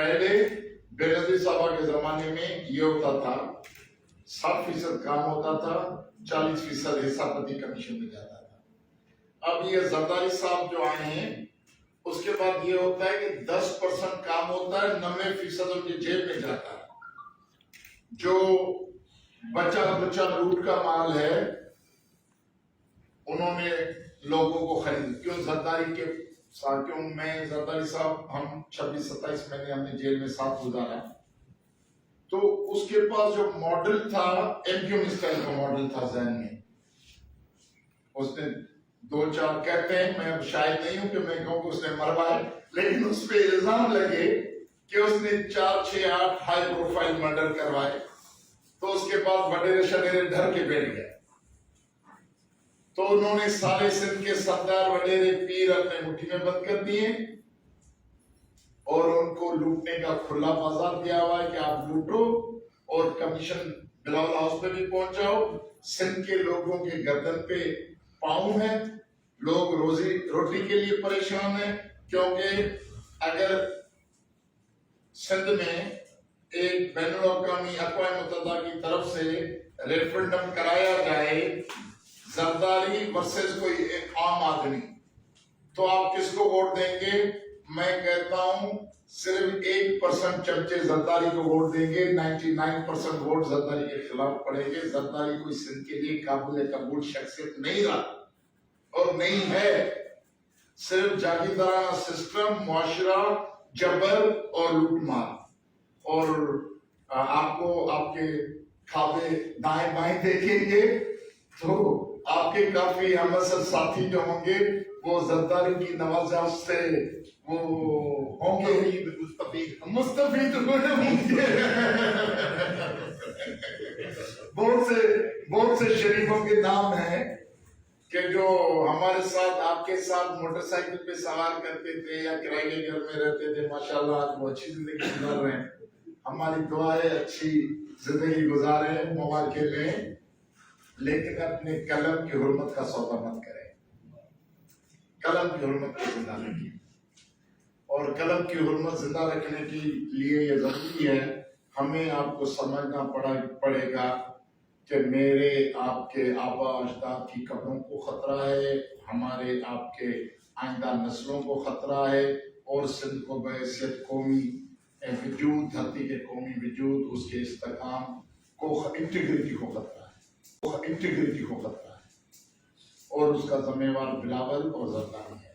پہلے بےنظیر صاحبہ کے زمانے میں یہ ہوتا تھا 60% کام ہوتا تھا، 40% حصہ پتی کمیشن میں جاتا تھا۔ اب یہ زرداری صاحب جو آئے ہیں اس کے بعد یہ ہوتا ہے کہ 10% کام ہوتا ہے، 90% ان کی جیب میں جاتا ہے۔ جو بچہ لوٹ کا مال ہے انہوں نے لوگوں کو خرید، کیوں زرداری کے ساتھ، کیوں میں زرداری صاحب ہم 26-27 مہینے ہم نے جیل میں ساتھ گزارا، تو اس کے پاس جو ماڈل تھا ایم کیو اسٹائل کا ماڈل تھا ذہن میں، اس نے 2-4 کہتے ہیں، میں اب شاید نہیں ہوں کہ میں کہوں کہ اس نے مروائے، لیکن اس پہ الزام لگے کہ اس نے 4-6-8 ہائی پروفائل مرڈر کروائے، تو اس کے بعد وڈیرے شڈیرے ڈر کے بیٹھ گئے۔ تو انہوں نے سارے سندھ کے سردار وڈیرے پیر اپنے مٹھی میں بند کر دیے اور ان کو لوٹنے کا کھلا بازار دیا ہوا ہے کہ آپ لوٹو اور کمیشن بلاول ہاؤس پہ بھی پہنچاؤ۔ سندھ کے لوگوں کے گردن پہ پاؤں ہے، لوگ روزی روٹی کے لیے پریشان ہیں، کیونکہ اگر سندھ میں ایک بین الاقوامی اقوام متحدہ کی طرف سے ریفرنڈم کرایا جائے زرداری ورسز کوئی ایک عام آدمی، تو آپ کس کو ووٹ دیں گے؟ میں کہتا ہوں صرف 1% چمچے زرداری کو ووٹ دیں گے، 99% ووٹ زرداری کے خلاف پڑیں گے۔ زرداری کوئی سندھ کے لیے قابل قبول شخصیت نہیں رہا اور نہیں ہے، صرف جاگیردارانہ سسٹم، معاشرہ، جبر اور لوٹ مار۔ اور آپ کو آپ کے کھابے دائیں بائیں دیکھیں گے تو آپ کے کافی ہمسر ساتھی جو ہوں گے وہ زرداری کی نوازش سے وہ ہوں گے مستفید ہوئے ہوں گے۔ بہت سے شریفوں کے نام ہیں کہ جو ہمارے ساتھ آپ کے ساتھ موٹر سائیکل پہ سوار کرتے تھے یا کرائے کے گھر میں رہتے تھے، ماشاءاللہ آج وہ اچھی زندگی گزار رہے ہیں۔ ہماری دعا ہے اچھی زندگی گزارے مبارکے میں، لیکن اپنے قلم کی حرمت کا سودا مت کریں۔ قلم کی حرمت کو زندہ رکھیں، اور قلم کی حرمت زندہ رکھنے کے لیے یہ ضروری ہے ہمیں آپ کو سمجھنا پڑے گا کہ میرے آپ کے آبا اجداد کی قبروں کو خطرہ ہے، ہمارے آپ کے آئندہ نسلوں کو خطرہ ہے، اور سندھ کو بحیثیت قومی وجود، دھرتی کے قومی وجود، اس کے استحکام کو، انٹیگریٹی کو خطرہ ہے، اور اس کا ذمہ وار بلاول اور زرداری ہے۔